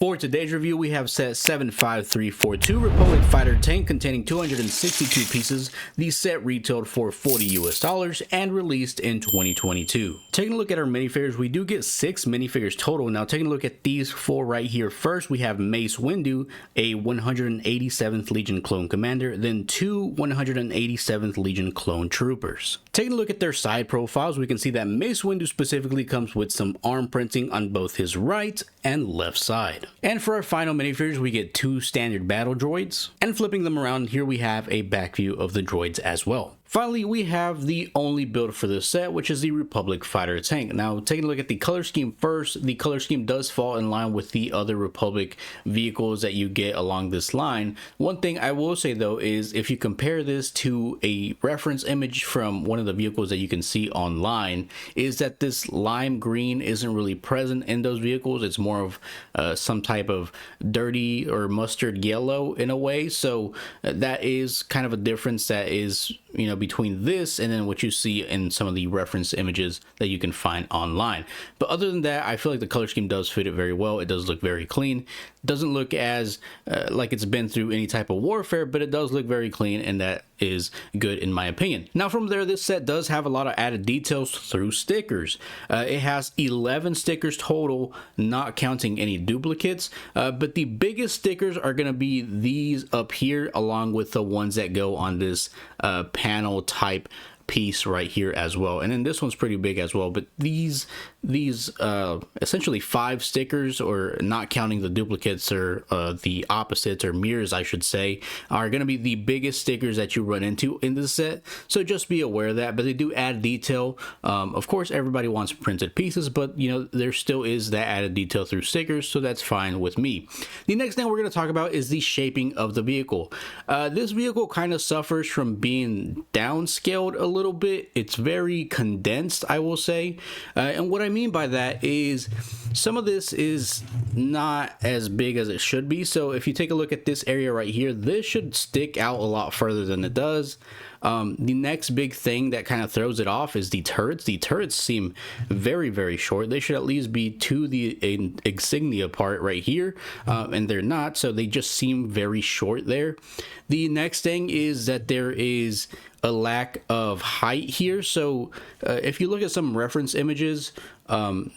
For today's review, we have set 75342 Republic Fighter Tank containing 262 pieces. The set retailed for $40 and released in 2022. Taking a look at our minifigures, we do get 6 minifigures total. Now taking a look at these 4 right here. First, we have Mace Windu, a 187th Legion clone commander, then 2 187th Legion clone troopers. Taking a look at their side profiles, we can see that Mace Windu specifically comes with some arm printing on both his right and left side. And for our final minifigures, we get 2 standard battle droids, and flipping them around here we have a back view of the droids as well. Finally, we have the only build for this set, which is the Republic Fighter Tank. Now, taking a look at the color scheme first, the color scheme does fall in line with the other Republic vehicles that you get along this line. One thing I will say though is if you compare this to a reference image from one of the vehicles that you can see online, is that this lime green isn't really present in those vehicles. It's more of some type of dirty or mustard yellow in a way. So that is kind of a difference that is, you know, between this and then what you see in some of the reference images that you can find online. But other than that, I feel like the color scheme does fit it very well. It does look very clean. Doesn't look as like it's been through any type of warfare, but it does look very clean, and that is good in my opinion. Now from there, this set does have a lot of added details through stickers. It has 11 stickers total, not counting any duplicates, but the biggest stickers are going to be these up here, along with the ones that go on this panel type piece right here as well. And then this one's pretty big as well, but these essentially 5 stickers, or not counting the duplicates or the opposites or mirrors I should say, are going to be the biggest stickers that you run into in this set. So just be aware of that. But they do add detail. Of course everybody wants printed pieces, but you know, there still is that added detail through stickers, so that's fine with me. The next thing we're going to talk about is the shaping of the vehicle. This vehicle kind of suffers from being downscaled a little bit. It's very condensed, I will say, and what I mean by that is some of this is not as big as it should be. So if you take a look at this area right here, this should stick out a lot further than it does. The next big thing that kind of throws it off is the turrets. The turrets seem very, very short. They should at least be to the insignia part right here, and they're not, so they just seem very short there. The next thing is that there is a lack of height here. So if you look at some reference images,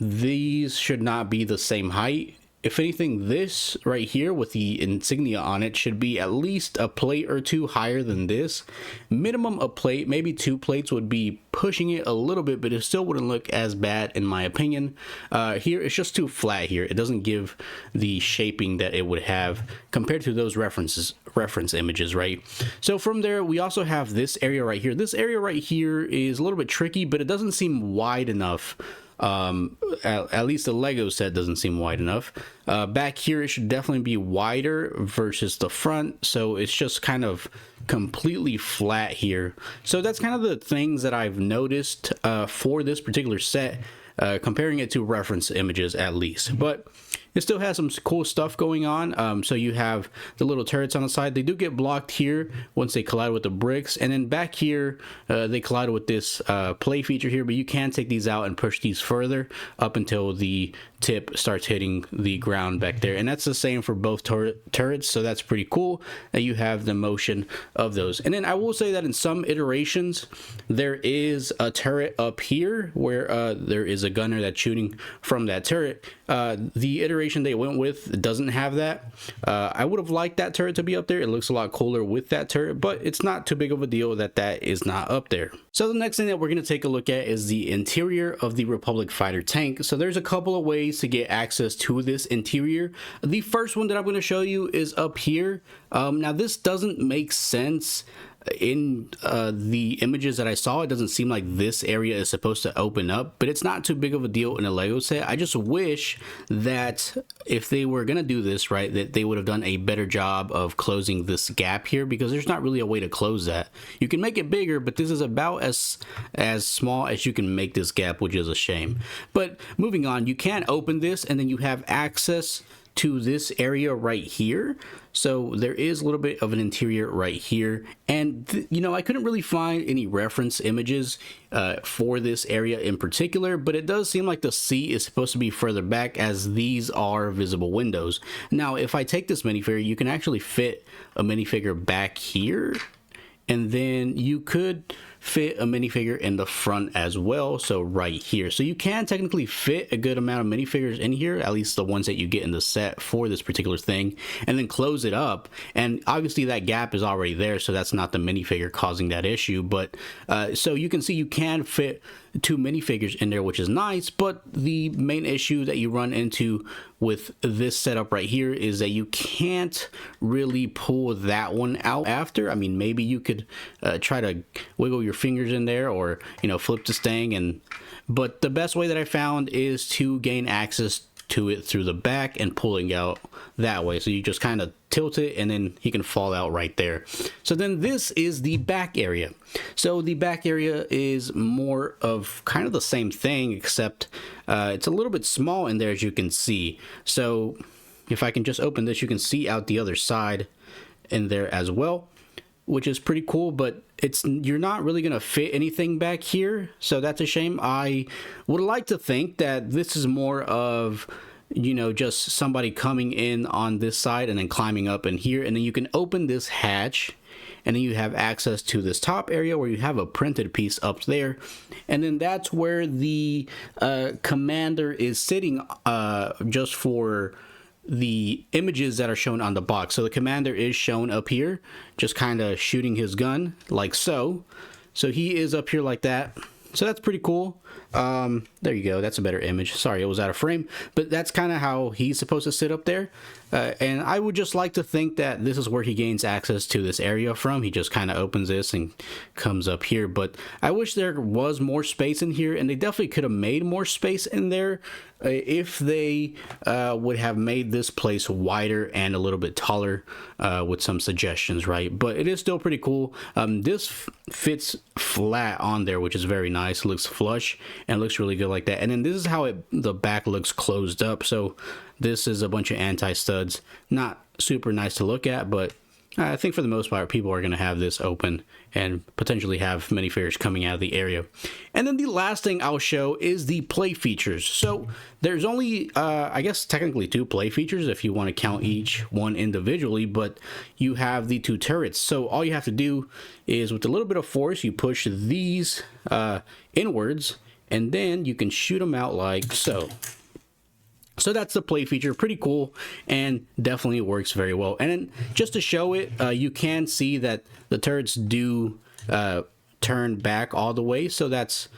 these should not be the same height. If anything, this right here with the insignia on it should be at least a plate or 2 higher than this. Minimum a plate, maybe 2 plates would be pushing it a little bit, but it still wouldn't look as bad in my opinion. Here it's just too flat here. It doesn't give the shaping that it would have compared to those reference images, right? So from there, we also have this area right here. This area right here is a little bit tricky, but it doesn't seem wide enough. At least the Lego set doesn't seem wide enough. Back here it should definitely be wider versus the front, so it's just kind of completely flat here. So that's kind of the things that I've noticed for this particular set, comparing it to reference images at least. But it still has some cool stuff going on. So you have the little turrets on the side. They do get blocked here once they collide with the bricks, and then back here they collide with this play feature here, but you can take these out and push these further up until the tip starts hitting the ground back there. And that's the same for both turrets, so that's pretty cool that you have the motion of those. And then I will say that in some iterations there is a turret up here where there is a gunner that's shooting from that turret. The iteration they went with doesn't have that. I would have liked that turret to be up there. It looks a lot cooler with that turret, but it's not too big of a deal that that is not up there. So the next thing that we're going to take a look at is the interior of the Republic Fighter Tank. So there's a couple of ways to get access to this interior. The first one that I'm going to show you is up here. Now this doesn't make sense in the images that I saw. It doesn't seem like this area is supposed to open up, but it's not too big of a deal in a Lego set. I just wish that if they were gonna do this right, that they would have done a better job of closing this gap here, because there's not really a way to close that. You can make it bigger, but this is about as small as you can make this gap, which is a shame. But moving on, you can open this and then you have access to this area right here. So there is a little bit of an interior right here, and you know, I couldn't really find any reference images for this area in particular, but it does seem like the seat is supposed to be further back, as these are visible windows. Now if I take this minifigure, you can actually fit a minifigure back here, and then you could fit a minifigure in the front as well, so right here. So you can technically fit a good amount of minifigures in here, at least the ones that you get in the set for this particular thing, and then close it up. And obviously that gap is already there, so that's not the minifigure causing that issue. But so you can see you can fit 2 minifigures in there, which is nice. But the main issue that you run into with this setup right here is that you can't really pull that one out after. I mean, maybe you could try to wiggle your fingers in there, or you know, flip the stang, but the best way that I found is to gain access to it through the back and pulling out that way. So you just kind of tilt it and then he can fall out right there. So then this is the back area. So the back area is more of kind of the same thing, except it's a little bit small in there, as you can see. So if I can just open this, you can see out the other side in there as well, which is pretty cool, but you're not really gonna fit anything back here, so that's a shame. I would like to think that this is more of, you know, just somebody coming in on this side and then climbing up in here, and then you can open this hatch, and then you have access to this top area where you have a printed piece up there, and then that's where the commander is sitting, just for the images that are shown on the box. So the commander is shown up here, just kind of shooting his gun like so. So he is up here like that. So that's pretty cool. There you go. That's a better image. Sorry, it was out of frame, but that's kind of how he's supposed to sit up there. And I would just like to think that this is where he gains access to this area from. He just kind of opens this and comes up here, but I wish there was more space in here, and they definitely could have made more space in there if they would have made this place wider and a little bit taller, with some suggestions, right? But it is still pretty cool. This fits flat on there, which is very nice. It looks flush and looks really good like that. And then this is how the back looks closed up. So this is a bunch of anti-studs. Not super nice to look at, but I think for the most part, people are going to have this open and potentially have minifigures coming out of the area. And then the last thing I'll show is the play features. So there's only, I guess, technically 2 play features if you want to count each one individually, but you have the 2 turrets. So all you have to do is, with a little bit of force, you push these inwards, and then you can shoot them out like so. So that's the play feature. Pretty cool, and definitely works very well. And then just to show it, you can see that the turrets do turn back all the way. So that's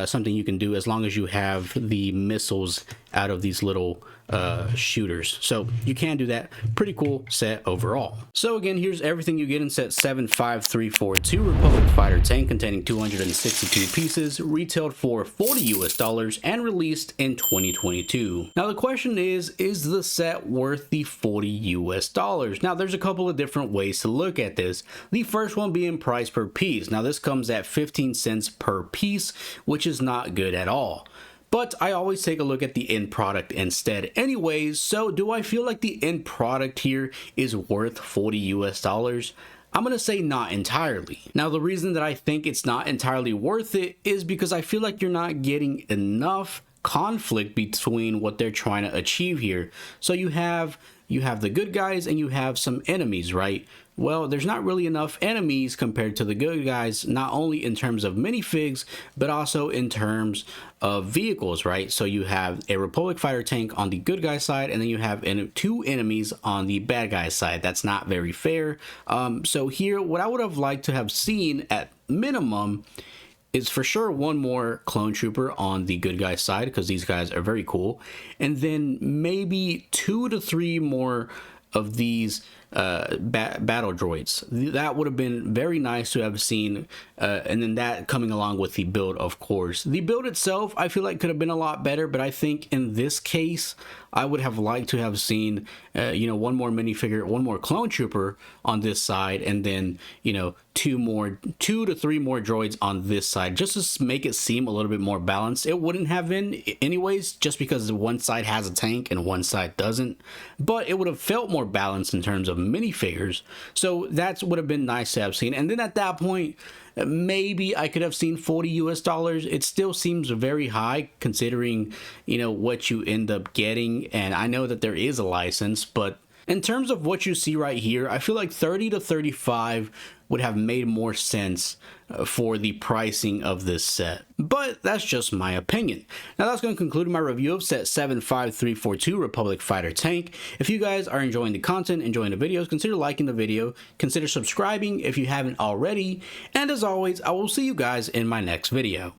something you can do as long as you have the missiles out of these little shooters. So you can do that. Pretty cool set overall. So again, here's everything you get in set 75342 Republic Fighter Tank, containing 262 pieces, retailed for $40 and released in 2022. Now the question is the set worth the $40? Now there's a couple of different ways to look at this. The first one being price per piece. Now this comes at 15 cents per piece, which is not good at all. But I always take a look at the end product instead anyways. So do I feel like the end product here is worth $40? I'm gonna say not entirely. Now the reason that I think it's not entirely worth it is because I feel like you're not getting enough conflict between what they're trying to achieve here. So you have the good guys and you have some enemies, right? Well, there's not really enough enemies compared to the good guys, not only in terms of minifigs, but also in terms of vehicles, right? So you have a Republic Fighter Tank on the good guy side, and then you have 2 enemies on the bad guy side. That's not very fair. So here, what I would have liked to have seen at minimum is for sure 1 more clone trooper on the good guy side, because these guys are very cool, and then maybe 2 to 3 more of these battle droids. That would have been very nice to have seen, and then that coming along with the build, of course. The build itself, I feel like could have been a lot better, but I think in this case, I would have liked to have seen, you know, one more minifigure, one more clone trooper on this side, and then, you know, two to three more droids on this side, just to make it seem a little bit more balanced. It wouldn't have been anyways, just because one side has a tank and one side doesn't, but it would have felt more balanced in terms of minifigures. So that would have been nice to have seen. And then at that point, maybe I could have seen $40 US. It still seems very high considering, you know, what you end up getting. And I know that there is a license, but in terms of what you see right here, I feel like 30 to 35 would have made more sense for the pricing of this set. But that's just my opinion. Now that's going to conclude my review of set 75342 Republic Fighter Tank. If you guys are enjoying the content, enjoying the videos, consider liking the video, consider subscribing if you haven't already, and as always, I will see you guys in my next video.